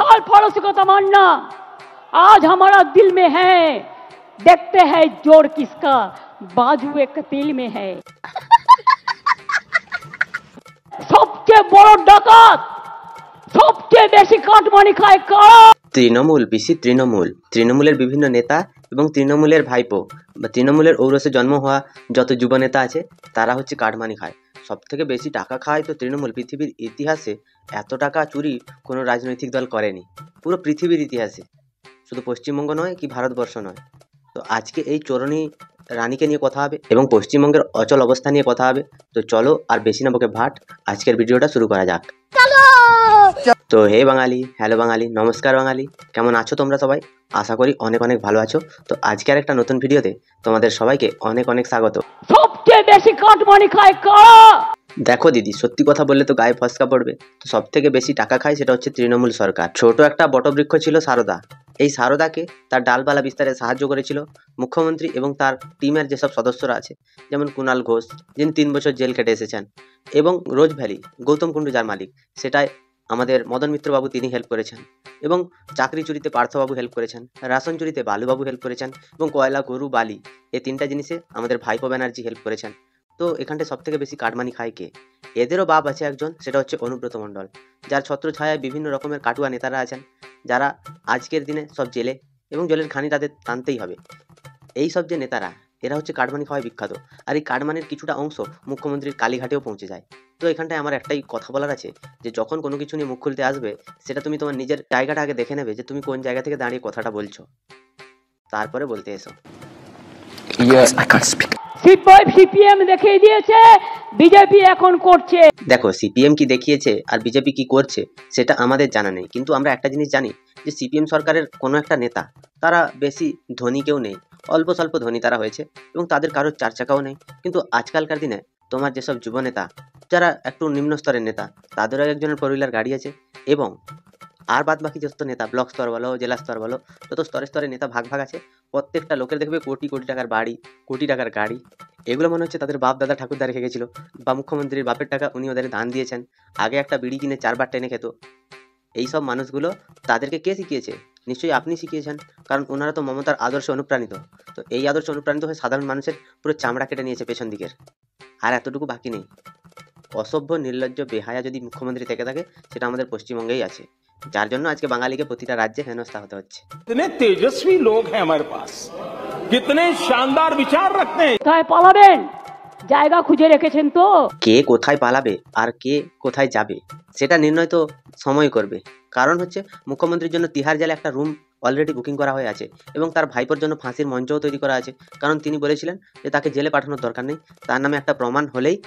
साल पड़ोसी को तमन्ना, आज हमारा दिल में है, देखते हैं जोर किसका, बाजू एक तिल में है। सबचेয়ে বড় ডাকাত, সবচেয়ে বেশি কাটমানি খায় কারা? তৃণমূল, পিসি তৃণমূল, তৃণমূলের বিভিন্ন নেতা এবং তৃণমূলের ভাইপো বা তৃণমূলের ঔরসে জন্ম হওয়া যত যুব নেতা আছে তারা হচ্ছে কাটমানি খায়। সব থেকে বেশি টাকা খায় তো তৃণমূল। পৃথিবীর ইতিহাসে এত টাকা চুরি কোনো রাজনৈতিক দল করেনি, পুরো পৃথিবীর ইতিহাসে, শুধু পশ্চিমবঙ্গ নয় কি ভারতবর্ষ নয়। তো আজকে এই চোরনি রানীকে নিয়ে কথা হবে এবং পশ্চিমবঙ্গের অচল অবস্থা নিয়ে কথা হবে। তো চলো আর বেশি না বকে ভাট, আজকের ভিডিওটা শুরু করা যাক। তো হে বাঙালি, হ্যালো বাঙালি, নমস্কার বাঙালি, কেমন আছো তোমরা সবাই? আশা করি অনেক অনেক ভালো আছো। তো আজকের একটা নতুন ভিডিওতে তোমাদের সবাইকে অনেক অনেক স্বাগত। সবচেয়ে বেশি কাটমানি খায় কারা? দেখো দিদি, সত্যি কথা বললে তো গায়ে ফসকা পড়বে। তো সব থেকে বেশি টাকা খায় সেটা হচ্ছে তৃণমূল সরকার। ছোট একটা বটবৃক্ষ ছিল সারদা, এই সারদাকে তার ডালপালা বিস্তারে সাহায্য করেছিল মুখ্যমন্ত্রী এবং তার টিমের যেসব সদস্যরা আছে, যেমন কুণাল ঘোষ, যিনি 3 বছর জেল কেটে এসেছেন, এবং রোজ ভ্যালি গৌতম কুণ্ডু যার মালিক, সেটাই আমাদের মদন মিত্রবাবু, তিনি হেল্প করেছেন। এবং চাকরি চুরিতে পার্থবাবু হেল্প করেছেন, রাশন চুরিতে বালুবাবু হেল্প করেছেন, এবং কয়লা, গরু, বালি, এই 3টা জিনিসে আমাদের ভাইপো ব্যানার্জি হেল্প করেছেন। তো এখানটায় সব থেকে বেশি কাটমানি খায় কে? এদেরও বাপ আছে একজন, সেটা হচ্ছে অনুব্রত মণ্ডল, যার ছত্রছায়ায় বিভিন্ন রকমের কাটুয়া নেতারা আছেন, যারা আজকের দিনে সব জেলে, এবং জেলের খানি তাদের টানতেই হবে। এই সব যে নেতারা, এরা হচ্ছে কাটমানি খাওয়ায় বিখ্যাত। আর এই কাটমানির কিছুটা অংশ মুখ্যমন্ত্রীর কালীঘাটেও পৌঁছে যায়। তো এখানটায় আমার একটাই কথা বলার আছে, যে যখন কোনো কিছু নিয়ে মুখ খুলতে আসবে, সেটা তুমি তোমার নিজের জায়গাটা আগে দেখে নেবে, যে তুমি কোন জায়গা থেকে দাঁড়িয়ে কথাটা বলছো, তারপরে বলতে এসো। সিপিএম দেখিয়ে দিয়েছে, বিজেপি এখন করছে। দেখো, সিপিএম কি দেখিয়েছে আর বিজেপি কি করছে সেটা আমাদের জানা নেই, কিন্তু আমরা একটা জিনিস জানি, যে সিপিএম সরকারের কোনো একটা নেতা, তারা বেশি ধনী কেউ নেই, অল্প স্বল্প ধনী তারা হয়েছে, এবং তাদের কারোর 4 চাকাও নেই। কিন্তু আজকালকার দিনে তোমার যেসব যুব নেতা, যারা একটু নিম্ন স্তরের নেতা, তাদেরও একজনের 4 হুইলার গাড়ি আছে। এবং আর বাদ বাকি যত নেতা, ব্লক স্তর বলো, জেলা স্তর বলো, যত স্তরে স্তরে নেতা ভাগ ভাগ আছে, প্রত্যেকটা লোকের দেখবে কোটি কোটি টাকার বাড়ি, কোটি টাকার গাড়ি। এগুলো মনে হচ্ছে তাদের বাপ দাদা ঠাকুরদা রেখে গেছিল, বা মুখ্যমন্ত্রীর বাপের টাকা উনি ওদের দান দিয়েছেন। আগে একটা বিড়ি কিনে 4 বার টেনে খেত। এই সব মানুষগুলো, তাদেরকে কে শিখিয়েছে? নিশ্চয়ই আপনি শিখিয়েছেন, কারণ ওনারা তো মমতার আদর্শে অনুপ্রাণিত। তো এই আদর্শে অনুপ্রাণিত হয়ে সাধারণ মানুষের পুরো চামড়া কেটে নিয়েছে পেছন দিকের, আর এতটুকু বাকি নেই। অসভ্য, নির্লজ্জ, বেহায়া যদি মুখ্যমন্ত্রী থেকে থাকে, সেটা আমাদের পশ্চিমবঙ্গেই আছে, যার জন্য আজকে বাঙালিকে প্রতিটা রাজ্যে হেনস্থা হতে হচ্ছে। कितने तेजस्वी लोग हैं हमारे पास, कितने शानदार विचार रखते हैं। কোথায় পালাবেন? জায়গা খুঁজে রেখেছেন তো? কে কোথায় পালাবে আর কে কোথায় যাবে সেটা নির্ণয় তো সময় করবে। কারণ হচ্ছে মুখ্যমন্ত্রীর জন্য তিহার জেলে একটা রুম অলরেডি বুকিং করা হয়ে আছে, এবং তার ভাইপোর জন্য ফাঁসির মঞ্চও তৈরি করা আছে। কারণ তিনি বলেছিলেন যে তাকে জেলে পাঠানোর দরকার নেই, তার নামে একটা প্রমাণ হলেই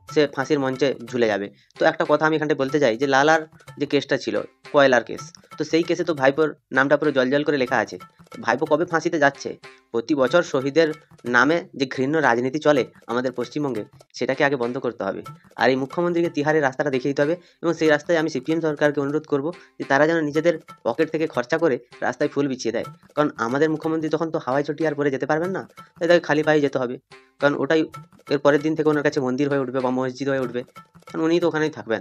সে ফাঁসির মঞ্চে ঝুলে যাবে। তো একটা কথা আমি এখানটায় বলতে চাই, যে লালার যে কেসটা ছিল, কয়লার কেস, তো সেই কেসে তো ভাইপোর নামটা পুরো জল করে লেখা আছে। ভাইপো কবে ফাঁসিতে যাচ্ছে? প্রতি বছর শহীদের নামে যে ঘৃণ্য রাজনীতি চলে আমাদের পশ্চিমবঙ্গে, সেটাকে আগে বন্ধ করতে হবে। আর এই মুখ্যমন্ত্রীকে তিহারের রাস্তাটা দেখিয়ে দিতে হবে, এবং সেই রাস্তায় আমি সিপিএম সরকারকে অনুরোধ করব যে তারা যেন নিজেদের পকেট থেকে খরচা করে রাস্তায় ফুল বিছিয়ে দেয়। কারণ আমাদের মুখ্যমন্ত্রী তখন তো হাওয়াই চটি আর পরে যেতে পারবেন না, তাই তাকে খালি পায়ে যেতে হবে। কারণ ওটাই এর পরের দিন থেকে ওনার কাছে মন্দির হয়ে উঠবে বা মসজিদ হয়ে উঠবে, কারণ উনি তো ওখানেই থাকবেন।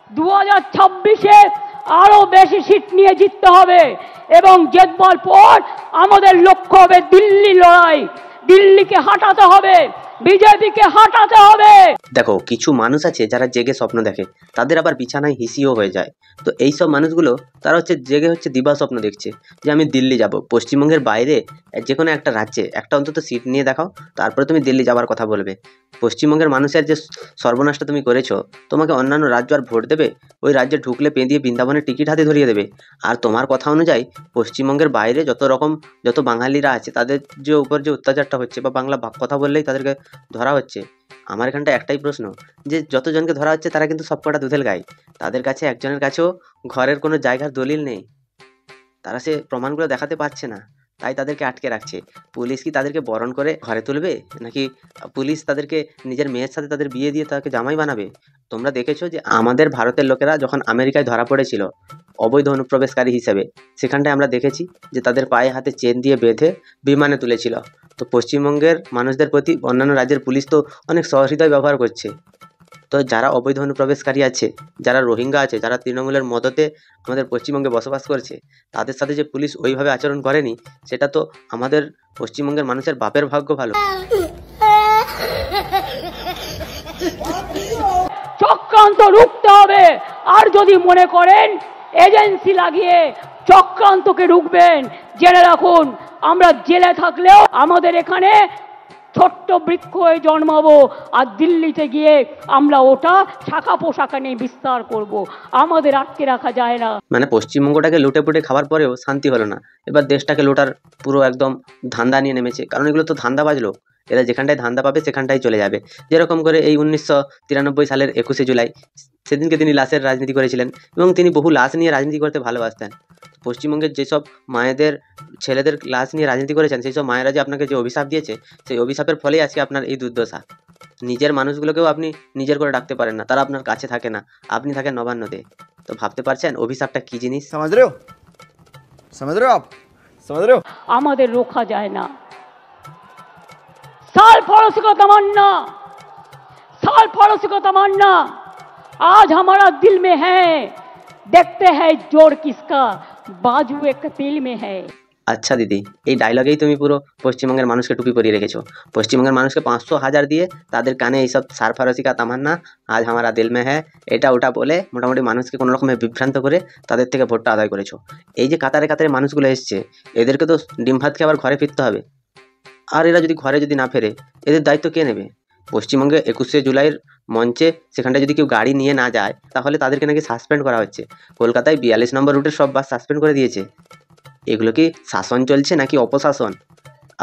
2026-এ আরো বেশি সিট নিয়ে জিততে হবে, এবং জেতবার পর আমাদের লক্ষ্য হবে দিল্লি লড়াই। দিল্লিকে হাঁটাতে হবে, বিজেপিকে হাঁটাতে হবে। দেখো, কিছু মানুষ আছে যারা জেগে স্বপ্ন দেখে, তাদের আবার বিছানায় হিসিও হয়ে যায়। তো এই সব মানুষগুলো, তারা হচ্ছে জেগে দিবা স্বপ্ন দেখছে যে আমি দিল্লি যাব। পশ্চিমবঙ্গের বাইরে যে কোনো একটা রাজ্যে একটা অন্তত সিট নিয়ে দেখাও, তারপরে তুমি দিল্লি যাওয়ার কথা বলবে। পশ্চিমবঙ্গের মানুষের যে সর্বনাশটা তুমি করেছো, তোমাকে অন্যান্য রাজ্য আর ভোট দেবে? ওই রাজ্যে ঢুকলে পেঁদিয়ে বৃন্দাবনের টিকিট হাতে ধরিয়ে দেবে। আর তোমার কথা অনুযায়ী পশ্চিমবঙ্গের বাইরে যত বাঙালিরা আছে, তাদের যে উপর যে অত্যাচারটা হচ্ছে, বা বাংলা কথা বললেই তাদেরকে ধরা হচ্ছে, আমার এখানটা একটাই প্রশ্ন, যে যতজনকে ধরা হচ্ছে তারা কিন্তু সবকটা দুধেল গাই। তাদের কাছে একজনের কাছেও ঘরের কোনো জায়গার দলিল নেই, তারা সে প্রমাণগুলো দেখাতে পারছে না, তাই তাদেরকে আটকে রাখছে। পুলিশ কি তাদেরকে বরণ করে ঘরে তুলবে, নাকি পুলিশ তাদেরকে নিজের মেয়ের সাথে তাদের বিয়ে দিয়ে তাকে জামাই বানাবে? তোমরা দেখেছো যে আমাদের ভারতের লোকেরা যখন আমেরিকায় ধরা পড়েছিল অবৈধ অনুপ্রবেশকারী হিসেবে, সেখানটায় আমরা দেখেছি যে তাদের পায়ে হাতে চেন দিয়ে বেঁধে বিমানে তুলেছিল। তো পশ্চিমবঙ্গের মানুষদের প্রতি অন্যান্য রাজ্যের পুলিশ তো অনেক সহৃদয় ব্যবহার করছে। তো যারা অবৈধ অনুপ্রবেশকারী আছে, যারা রোহিঙ্গা আছে, যারা তৃণমূলের মদতে আমাদের পশ্চিমবঙ্গে বসবাস করছে, তাদের সাথে যে পুলিশ ওইভাবে আচরণ করেনি, সেটা তো আমাদের পশ্চিমবঙ্গের মানুষের বাপের ভাগ্য ভালো। চক্রান্ত রুখতে হবে। আর যদি মনে করেন এজেন্সি লাগিয়ে চক্রান্তকে রুখবেন, জেনে রাখুন আমরা জেলে থাকলেও আমাদের এখানে ছোট্ট বৃক্ষ হয়ে জন্মাবো, আর দিল্লিতে গিয়ে আমরা ওটা শাখা পোশাকা নিয়ে বিস্তার করব। আমাদের আটকে রাখা যায় না। মানে পশ্চিমবঙ্গটাকে লুটে পুটে খাওয়ার পরেও শান্তি হলো না, এবার দেশটাকে লুটার পুরো একদম ধান্দা নিয়ে নেমেছে। কারণ এগুলো তো ধান্দাবাজ লোক, এরা যেখানটায় ধান্দা পাবে সেখানটাই চলে যাবে। যেরকম করে এই 1993 সালের 21শে জুলাই, সেদিনকে তিনি লাশের রাজনীতি করেছিলেন এবং তিনি বহু লাশ নিয়ে রাজনীতি করতে ভালোবাসতেন। পশ্চিমবঙ্গের যেসব মায়েদের ছেলেদের লাশ নিয়ে রাজনীতি করেছেন, সেই সব মায়েরা যে আপনাকে যে অভিশাপ দিয়েছে, সেই অভিশাপের ফলেই আজকে আপনার এই দুর্দশা। নিজের মানুষগুলোকেও আপনি নিজের করে ডাকতে পারেন না, তারা আপনার কাছে থাকে না, আপনি থাকেন নবান্নতে। তো ভাবতে পারছেন অভিশাপটা কি জিনিস? समझ रहे हो आप समझ रहे हो? আমাদের রোখা যায় না। साल पड़ोसी को तमन्ना, साल पड़ोसी को तमन्ना, आज हमारा दिल में है, देखते हैं जोर किसका, बाजू एक तिल में है। আচ্ছা দিদি, এই ডায়লগেই তুমি পুরো পশ্চিমবঙ্গের মানুষকে টুপি পরিয়ে রেখেছো। পশ্চিমবঙ্গের মানুষকে 500,000 দিয়ে তাদের কানে এইসব সারফারসি কা তামান্না, আজ হামারা দিল মে হ্যাঁ, এটা ওটা বলে মোটামুটি মানুষকে কোনো রকমের বিভ্রান্ত করে তাদের থেকে ভোটটা আদায় করেছো। এই যে কাতারে কাতারে মানুষগুলো এসছে, এদেরকে তো ডিম ভাত খেয়ে আবার ঘরে ফিরতে হবে। আর এরা যদি ঘরে যদি না ফেরে, এদের দায়িত্ব কে নেবে? পশ্চিমবঙ্গে 21শে জুলাইয়ের মঞ্চে সেখানটায় যদি কেউ গাড়ি নিয়ে না যায়, তাহলে তাদেরকে নাকি সাসপেন্ড করা হচ্ছে। কলকাতায় 42 নম্বর রুটের সব বাস সাসপেন্ড করে দিয়েছে। এগুলো কি শাসন চলছে নাকি অপশাসন?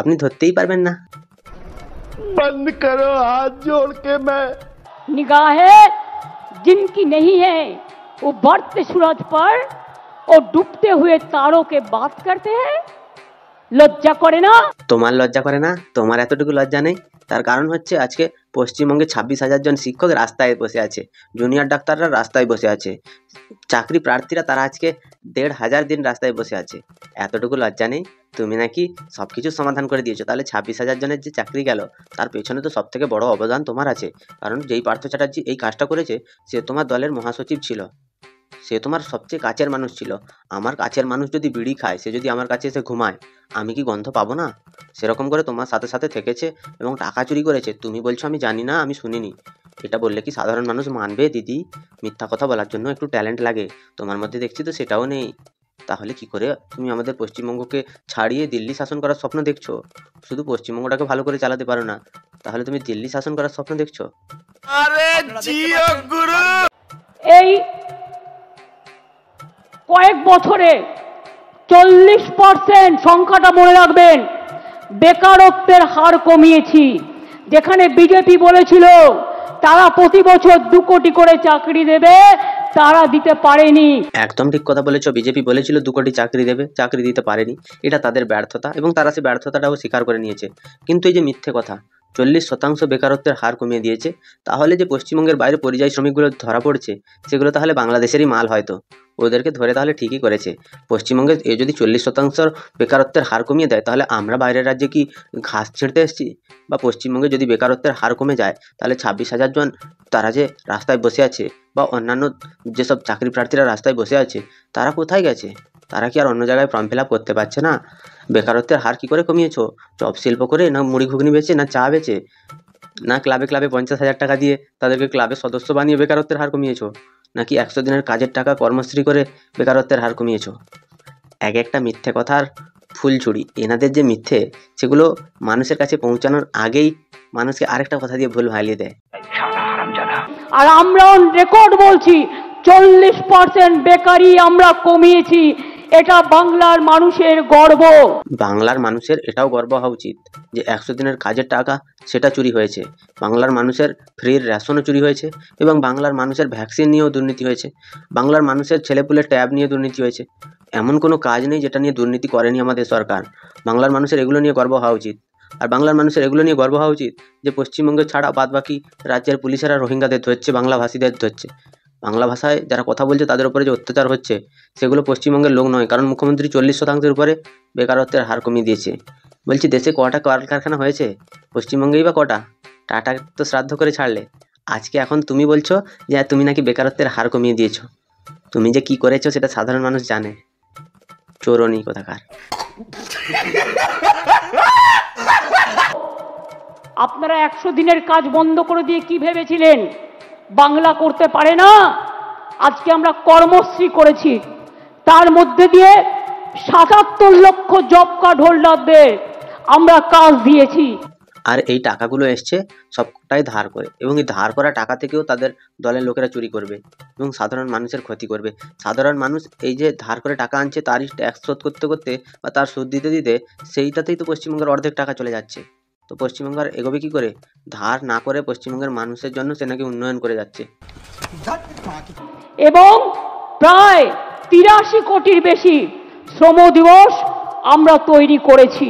আপনি ধরতেই পারবেন না। बंद करो हाथ जोड़ के मैं निगाहें जिनकी नहीं है वो बढ़ते सूरज पर और डूबते हुए तारों के बात करते हैं। লজ্জা করে না? তোমার লজ্জা করে না? তোমার এতটুকু লজ্জা নেই? তার কারণ হচ্ছে আজকে পশ্চিমবঙ্গে 26,000 জন শিক্ষক রাস্তায় বসে আছে, জুনিয়র ডাক্তাররা রাস্তায় বসে আছে, চাকরি প্রার্থীরা তারা আজকে 1,500 দিন রাস্তায় বসে আছে। এতটুকু লজ্জা নেই? তুমি নাকি সব কিছু সমাধান করে দিয়েছো। তাহলে 26,000 জনের যে চাকরি গেল, তার পেছনে তো সব থেকে বড় অবদান তোমার আছে। কারণ যেই পার্থ চ্যাটার্জি এই কাজটা করেছে, সে তোমার দলের মহাসচিব ছিল, সে তোমার সবচেয়ে কাছের মানুষ ছিল। আমার কাছের মানুষ যদি বিড়ি খায়, সে যদি আমার কাছে এসে ঘুমায়, আমি কি গন্ধ পাবো না? সেরকম করে তোমার সাথে সাথে থেকেছে এবং টাকা চুরি করেছে। তুমি বলছো আমি জানি না, আমি শুনিনি। এটা বললে কি সাধারণ মানুষ মানবে দিদি? মিথ্যা কথা বলার জন্য একটু ট্যালেন্ট লাগে, তোমার মধ্যে দেখছি তো সেটাও নেই। তাহলে কি করে তুমি আমাদের পশ্চিমবঙ্গকে ছাড়িয়ে দিল্লি শাসন করার স্বপ্ন দেখছো? শুধু পশ্চিমবঙ্গটাকে ভালো করে চালাতে পারো না, তাহলে তুমি দিল্লি শাসন করার স্বপ্ন দেখছো? এই কয়েক বছরে 40% সংখ্যাটা মনে রাখবেন, বেকারত্বের হার কমিয়েছি। যেখানে বিজেপি বলেছিল তারা প্রতি বছর 2 কোটি করে চাকরি দেবে, তারা দিতে পারেনি। একদম ঠিক কথা বলেছো। বিজেপি বলেছিল 2 কোটি চাকরি দেবে, চাকরি দিতে পারেনি। এটা তাদের ব্যর্থতা এবং তারা সেই ব্যর্থতাটাও স্বীকার করে নিয়েছে। কিন্তু এই যে মিথ্যে কথা, 40% বেকারত্বের হার কমিয়ে দিয়েছে, তাহলে যে পশ্চিমবঙ্গের বাইরে পরিযায়ী শ্রমিকগুলো ধরা পড়ছে, সেগুলো তাহলে বাংলাদেশেরই মাল হয়তো। ওদেরকে ধরে তাহলে ঠিকই করেছে। পশ্চিমবঙ্গে এ যদি 40% বেকারত্বের হার কমিয়ে দেয়, তাহলে আমরা বাইরের রাজ্যে কি ঘাস ছিঁড়তে এসেছি? বা পশ্চিমবঙ্গে যদি বেকারত্বের হার কমে যায়, তাহলে 26,000 জন তারা যে রাস্তায় বসে আছে, বা অন্যান্য যেসব চাকরি প্রার্থীরা রাস্তায় বসে আছে, তারা কোথায় গেছে? তারা কি আর অন্য জায়গায় ফর্ম ফিল আপ করতে পারছে না? বেকারত্বের হার কি করে কমিয়েছো? চপ শিল্প করে, না মুড়ি ঘুগনি বেচে, না চা বেচে, না ক্লাবে ক্লাবে 50,000 টাকা দিয়ে তাদেরকে ক্লাবের সদস্য বানিয়ে বেকারত্বের হার কমিয়েছো, নাকি 100 দিনের কাজের টাকা কর্মশ্রী করে বেকারত্বের হার কমিয়েছো? এক একটা মিথ্যে কথার ফুলঝুরি। এনাদের যে মিথ্যে, সেগুলো মানুষের কাছে পৌঁছানোর আগেই মানুষকে আরেকটা কথা দিয়ে ভুল ভালিয়ে দেয়। আর আমরা রেকর্ড বলছি, 40% বেকারি আমরা কমিয়েছি। এটা বাংলার মানুষের গর্ব। বাংলার মানুষের এটাও গর্ব হওয়া উচিত যে 100 দিনের কাজের টাকা সেটা চুরি হয়েছে, বাংলার মানুষের ফ্রির রেশনও চুরি হয়েছে, এবং বাংলার মানুষের ভ্যাকসিন নিয়েও দুর্নীতি হয়েছে, বাংলার মানুষের ছেলেপুলে ট্যাব নিয়ে দুর্নীতি হয়েছে। এমন কোনো কাজ নেই যেটা নিয়ে দুর্নীতি করেনি আমাদের সরকার। বাংলার মানুষের এগুলো নিয়ে গর্ব হওয়া উচিত। আর বাংলার মানুষের এগুলো নিয়ে গর্ব হওয়া উচিত যে পশ্চিমবঙ্গ ছাড়া বাদবাকি রাজ্যের পুলিশেরা রোহিঙ্গাদের ধরছে, বাংলাভাষীদের ধরছে। বাংলা ভাষায় যারা কথা বলছে তাদের উপরে যে অত্যাচার হচ্ছে, সেগুলো পশ্চিমবঙ্গের লোক নয়। কারণ মুখ্যমন্ত্রী 40%-এর উপরে বেকারত্বের হার কমিয়ে দিয়েছে। বলছি দেশে কটা কলকারখানা হয়েছে? পশ্চিমবঙ্গেই বা কটা? টাটা তো শ্রাদ্ধ করে ছাড়লে। আজকে এখন তুমি বলছো যে তুমি নাকি বেকারত্বের হার কমিয়ে দিয়েছো। তুমি যে কি করেছো সেটা সাধারণ মানুষ জানে। চোরনি কোথাকার। আপনারা 100 দিনের কাজ বন্ধ করে দিয়ে কি ভেবেছিলেন বাংলা করতে পারে না? আজকে আমরা কর্মশ্রী করেছি, তার মধ্যে দিয়ে 77 লক্ষ জব কার্ড হোল্ডারদের আমরা কাজ দিয়েছি। আর এই টাকাগুলো এসছে সবটাই ধার করে, এবং এই ধার করা টাকা থেকেও তাদের দলের লোকেরা চুরি করবে এবং সাধারণ মানুষের ক্ষতি করবে। সাধারণ মানুষ এই যে ধার করে টাকা আনছে তারই ট্যাক্স শোধ করতে করতে বা তার সুদ দিতে দিতে সেইটাতেই তো পশ্চিমবঙ্গের অর্ধেক টাকা চলে যাচ্ছে। তো পশ্চিমবঙ্গ আর এগোবে কি করে? ধার না করে পশ্চিমবঙ্গের মানুষের জন্য সে নাকি উন্নয়ন করে যাচ্ছে। এবং প্রায় 83 কোটির বেশি শ্রম দিবস আমরা তৈরি করেছি।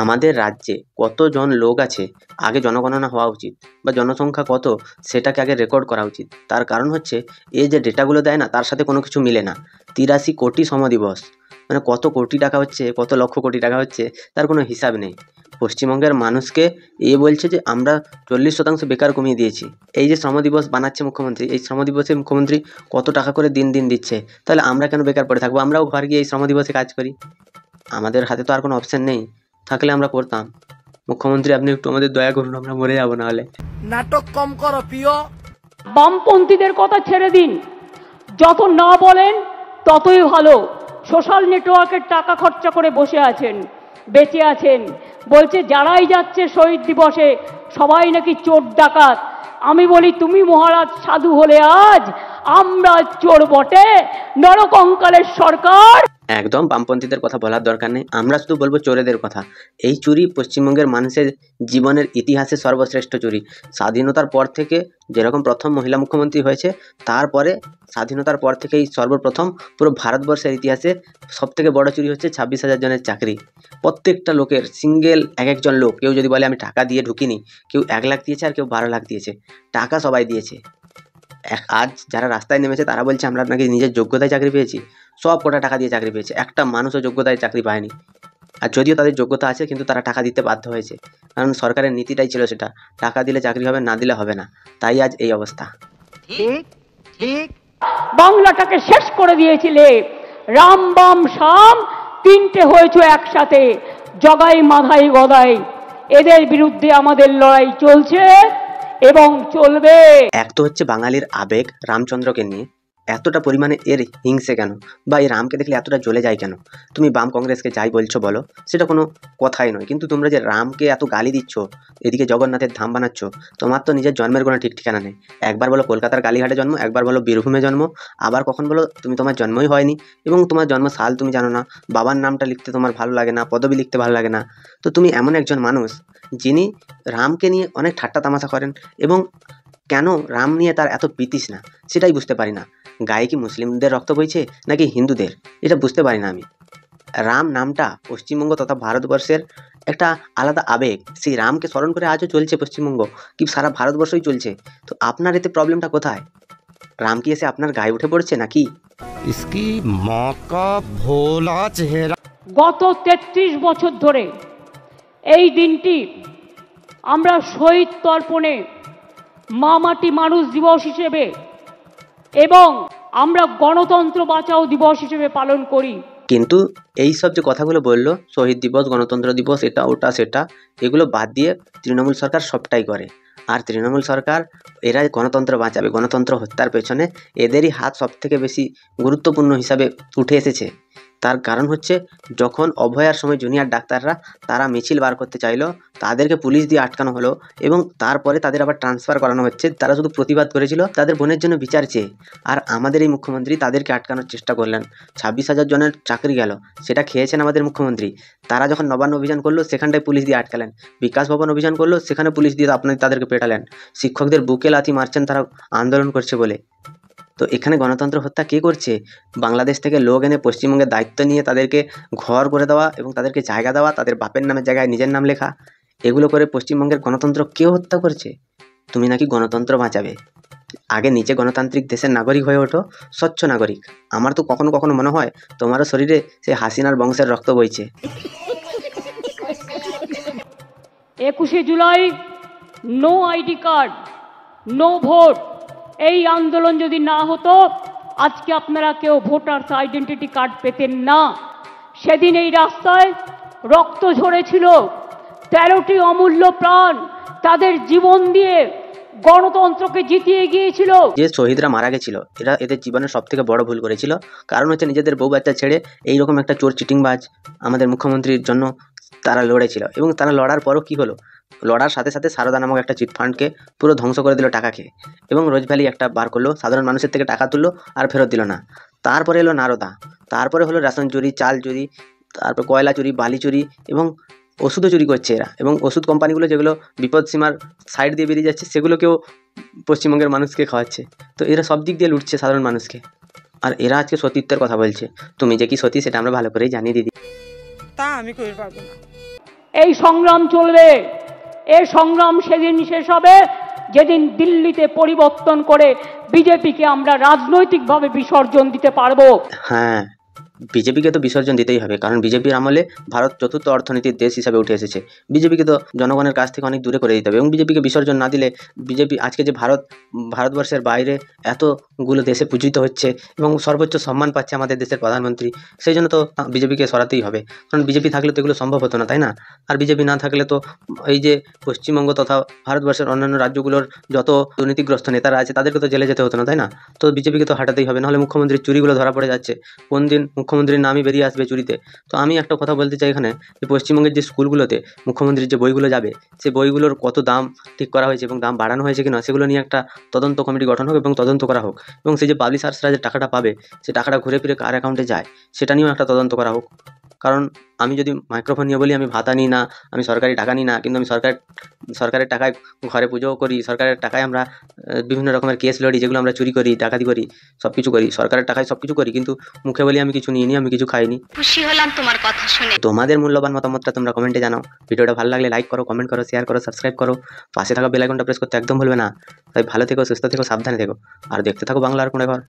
আমাদের রাজ্যে কতজন লোক আছে আগে জনগণনা হওয়া উচিত, বা জনসংখ্যা কত সেটাকে আগে রেকর্ড করা উচিত। তার কারণ হচ্ছে এই যে ডেটাগুলো দেয় না তার সাথে কোনো কিছু মিলে না। 83 কোটি শ্রম দিবস মানে কত কোটি টাকা হচ্ছে, কত লক্ষ কোটি টাকা হচ্ছে, তার কোনো হিসাব নেই। পশ্চিমবঙ্গের মানুষকে বলছে যে আমরা 40% বেকার কমিয়ে দিয়েছি। এই যে শ্রম দিবস বানাচ্ছে মুখ্যমন্ত্রী, এই শ্রম দিবসে মুখ্যমন্ত্রী কত টাকা করে দিন দিন দিচ্ছে, তাহলে আমরা কেন বেকার পড়ে থাকবো? আমরাও ঘর গিয়ে এই শ্রম দিবসে কাজ করি। আমাদের হাতে তো আর কোনো অপশন নেই, থাকলে আমরা করতাম। মুখ্যমন্ত্রী আপনি একটু আমাদের দয়া করুন, আমরা মরে যাবো নাহলে। নাটক কম করো প্রিয়। বামপন্থীদের কথা ছেড়ে দিন, যত না বলেন ততই ভালো। সোশ্যাল নেটওয়ার্কের টাকা খরচা করে বসে আছেন, বেঁচে আছেন, বলছে যারাই যাচ্ছে শহীদ দিবসে সবাই নাকি চোর ডাকাত। আমি বলি তুমি মহারাজ সাধু হলে আজ আমরা চোর বটে, নরকঙ্কালের সরকার। একদম বামপন্থীদের কথা বলার দরকার নেই, আমরা শুধু বলবো চোরেদের কথা। এই চুরি পশ্চিমবঙ্গের মানুষের জীবনের ইতিহাসে সর্বশ্রেষ্ঠ চুরি। স্বাধীনতার পর থেকে যেরকম প্রথম মহিলা মুখ্যমন্ত্রী হয়েছে, তারপরে স্বাধীনতার পর থেকেই সর্বপ্রথম পুরো ভারতবর্ষের ইতিহাসে সবথেকে বড় চুরি হচ্ছে 26,000 জনের চাকরি। প্রত্যেকটা লোকের সিঙ্গেল একজন লোক, কেউ যদি বলে আমি টাকা দিয়ে ঢুকিনি, কেউ 1 লাখ দিয়েছে আর কেউ 12 লাখ দিয়েছে, টাকা সবাই দিয়েছে। আজ যারা রাস্তায় নেমেছে তারা বলছে আমরা নাকি নিজের যোগ্যতায় চাকরি পেয়েছি। সব কটা টাকা দিয়ে চাকরি পেয়েছে, একটা মানুষও যোগ্যতায় চাকরি পায়নি। আর যদিও তাদের যোগ্যতা আছে কিন্তু তারা টাকা দিতে বাধ্য হয়েছে, কারণ সরকারের নীতিটাই ছিল সেটা, টাকা দিলে চাকরি হবে, না দিলে হবে না। তাই আজ এই অবস্থা। ঠিক ঠিক। বাংলাটাকে শেষ করে দিয়েছিলে, রাম বাম শাম তিনটে হয়েছে একসাথে, জগাই মাধাই গদাই। এদের বিরুদ্ধে আমাদের লড়াই চলছে এবং চলবে। এক তো হচ্ছে বাঙালির আবেগ রামচন্দ্রকে নিয়ে, এতটা পরিমাণে এর হিংসে কেন, বা এই রামকে দেখলে এতটা জ্বলে যায় কেন? তুমি বাম কংগ্রেসকে যাই বলছো বলো, সেটা কোনো কথাই নয়, কিন্তু তোমরা যে রামকে এত গালি দিচ্ছ, এদিকে জগন্নাথের ধাম বানাচ্ছ, তোমার তো নিজের জন্মের কোনো ঠিক ঠিকানা নেই। একবার বলো কলকাতার কালীঘাটে জন্ম, একবার বলো বীরভূমে জন্ম, আবার কখন বলো তুমি তোমার জন্মই হয়নি এবং তোমার জন্ম সাল তুমি জানো না, বাবার নামটা লিখতে তোমার ভালো লাগে না, পদবি লিখতে ভালো লাগে না। তো তুমি এমন একজন মানুষ যিনি রামকে নিয়ে অনেক ঠাট্টা তামাশা করেন, এবং কেন রাম নিয়ে তার এত বিতৃষ্ণা সেটাই বুঝতে পারি না। গায়ে কি মুসলিমদের রক্ত বইছে নাকি হিন্দুদের, এটা বুঝতে পারি না আমি। রাম নামটা পশ্চিমবঙ্গ তথা ভারতবর্ষের একটা আলাদা আবেগ, সেই রামকে স্মরণ করে আজও চলছে পশ্চিমবঙ্গ, কি সারা ভারতবর্ষই চলছে। তো আপনার এতে প্রবলেমটা কোথায়? রাম কি এসে আপনার গায়ে উঠে পড়ছে নাকি? इसकी माँ का भोला चेहरा। গত 33 বছর ধরে এই দিনটি আমরা শহীদ তর্পণে মা মাটি মানুষ দিবস হিসেবে এবং আমরা গণতন্ত্র বাঁচাও দিবস হিসেবে পালন করি। কিন্তু এই সব যে কথাগুলো বললো, শহীদ দিবস, গণতন্ত্র দিবস, এটা ওটা সেটা, এগুলো বাদ দিয়ে তৃণমূল সরকার সবটাই করে। আর তৃণমূল সরকার এরা গণতন্ত্র বাঁচাবে, গণতন্ত্র হত্যার পেছনে এদেরই হাত সব থেকে বেশি গুরুত্বপূর্ণ হিসাবে উঠে এসেছে। তার কারণ হচ্ছে যখন অভয়ার সময় জুনিয়র ডাক্তাররা তারা মিছিল বার করতে চাইলো, তাদেরকে পুলিশ দিয়ে আটকানো হলো এবং তারপরে তাদের আবার ট্রান্সফার করানো হচ্ছে। তারা শুধু প্রতিবাদ করেছিল তাদের বোনের জন্য বিচার চেয়ে, আর আমাদের এই মুখ্যমন্ত্রী তাদেরকে আটকানোর চেষ্টা করলেন। 26,000 জনের চাকরি গেল, সেটা খেয়েছেন আমাদের মুখ্যমন্ত্রী। তারা যখন নবান্ন অভিযান করলো সেখানটায় পুলিশ দিয়ে আটকালেন, বিকাশ ভবন অভিযান করলো সেখানে পুলিশ দিয়ে তাদেরকে পেটালেন, শিক্ষকদের বুকে লাথি মারছেন তারা আন্দোলন করছে বলে। তো এখানে গণতন্ত্র হত্যা কে করছে? বাংলাদেশ থেকে লোক এনে পশ্চিমবঙ্গের দায়িত্ব নিয়ে তাদেরকে ঘর করে দেওয়া এবং তাদেরকে জায়গা দেওয়া, তাদের বাপের নামের জায়গায় নিজের নাম লেখা, এগুলো করে পশ্চিমবঙ্গের গণতন্ত্র কে হত্যা করছে? তুমি নাকি গণতন্ত্র বাঁচাবে। আগে নিজে গণতান্ত্রিক দেশের নাগরিক হয়ে ওঠো, স্বচ্ছ নাগরিক। আমার তো কখনো কখনো মনে হয় তোমারও শরীরে সে হাসিনার বংশের রক্ত বইছে। 21শে July no ID card, no vote, এই আন্দোলন যদি না হতো আজকে আপনারা কেউ ভোটার্স আইডেন্টিটি কার্ড পেতেন না। সেদিন এই রাস্তায় রক্ত ঝরেছিল, 13টি অমূল্য প্রাণ তাদের জীবন দিয়ে গণতন্ত্রকে জিতিয়ে গিয়েছিল। যে শহীদরা মারা গেছিল এরা এদের জীবনের সব থেকে বড় ভুল করেছিল, কারণ হচ্ছে নিজেদের বউ বাচ্চা ছেড়ে এইরকম একটা চোর চিটিংবাজ আমাদের মুখ্যমন্ত্রীর জন্য তারা লড়েছিল। এবং তারা লড়ার পরও কী হলো, লড়ার সাথে সাথে সারদা নামক একটা চিটফান্ডকে পুরো ধ্বংস করে দিল টাকা খেয়ে, এবং রোজ ভ্যালি একটা বার করলো, সাধারণ মানুষের থেকে টাকা তুললো আর ফেরত দিল না। তারপরে এলো নারদা, তারপরে হলো রেশন চুরি, চাল চুরি, তারপর কয়লা চুরি, বালি চুরি, এবং ওষুধও চুরি করছে এরা। এবং ওষুধ কোম্পানিগুলো যেগুলো বিপদসীমার সাইড দিয়ে বেরিয়ে যাচ্ছে সেগুলোকেও পশ্চিমবঙ্গের মানুষকে খাওয়াচ্ছে। তো এরা সব দিক দিয়ে লুটছে সাধারণ মানুষকে। আর এরা আজকে সতীত্বের কথা বলছে, তুমি যে কি সতী সেটা আমরা ভালো করেই জানি দিদি। তা আমি কই পারবো না। এই সংগ্রাম চলবে, এই সংগ্রাম সেদিন শেষ হবে যেদিন দিল্লিতে পরিবর্তন করে বিজেপিকে আমরা রাজনৈতিকভাবে বিসর্জন দিতে পারবো। হ্যাঁ, বিজেপিকে তো বিসর্জন দিতেই হবে, কারণ বিজেপির আমলে ভারত চতুর্থ অর্থনীতির দেশ হিসাবে উঠে এসেছে। বিজেপিকে তো জনগণের কাছ থেকে অনেক দূরে করে দিতে হবে, এবং বিজেপিকে বিসর্জন না দিলে বিজেপি আজকে যে ভারতবর্ষের বাইরে এতগুলো দেশে পূজিত হচ্ছে এবং সর্বোচ্চ সম্মান পাচ্ছে আমাদের দেশের প্রধানমন্ত্রী, সেই জন্য তো বিজেপিকে সরাতেই হবে। কারণ বিজেপি থাকলে তো এগুলো সম্ভব হতো না, তাই না? আর বিজেপি না থাকলে তো এই যে পশ্চিমবঙ্গ তথা ভারতবর্ষের অন্যান্য রাজ্যগুলোর যত দুর্নীতিগ্রস্ত নেতারা আছে তাদেরকে তো জেলে যেতে হতো না, তাই না? তো বিজেপিকে তো হাঁটাতেই হবে, নাহলে মুখ্যমন্ত্রীর চুরিগুলো ধরা পড়ে যাচ্ছে। কোন দিন মুখ্যমন্ত্রীর নামই বেরিয়ে আসবে চুরিতে। তো আমি একটা কথা বলতে চাই এখানে, যে পশ্চিমবঙ্গের যে স্কুলগুলোতে মুখ্যমন্ত্রীর যে বইগুলো যাবে, সেই বইগুলোর কত দাম ঠিক করা হয়েছে এবং দাম বাড়ানো হয়েছে কিনা সেগুলো নিয়ে একটা তদন্ত কমিটি গঠন হোক এবং তদন্ত করা হোক। এবং সেই যে পাবলিশার্সরা যে টাকাটা পাবে, সেই টাকাটা ঘুরে ফিরে কার অ্যাকাউন্টে যায় সেটা নিয়েও একটা তদন্ত করা হোক। কারণ আমি যদি মাইক্রোফোন নিয়ে বলি আমি ভাতা নিই না, আমি সরকারি টাকা নিই না, কিন্তু আমি সরকারের টাকায় ঘরে পুজোও করি, সরকারের টাকায় আমরা বিভিন্ন রকমের কেস লড়ি, যেগুলো আমরা চুরি করি, ডাকাতি করি, সব কিছু করি, সরকারের টাকায় সব কিছু করি, কিন্তু মুখে বলি আমি কিছু নিইনি, আমি কিছু খাইনি। খুশি হলাম তোমার কথা শুনে। তোমাদের মূল্যবান মতামতটা তোমরা কমেন্টে জানাও। ভিডিওটা ভালো লাগলে লাইক করো, কমেন্ট করো, শেয়ার করো, সাবস্ক্রাইব করো, পাশে থাকা বেল আইকনটা প্রেস করতে একদম ভুলবে না। তাই ভালো থেকো, সুস্থ থেকো, সাবধানে থেকো, আর দেখতে থাকো বাংলার কোণে ঘর।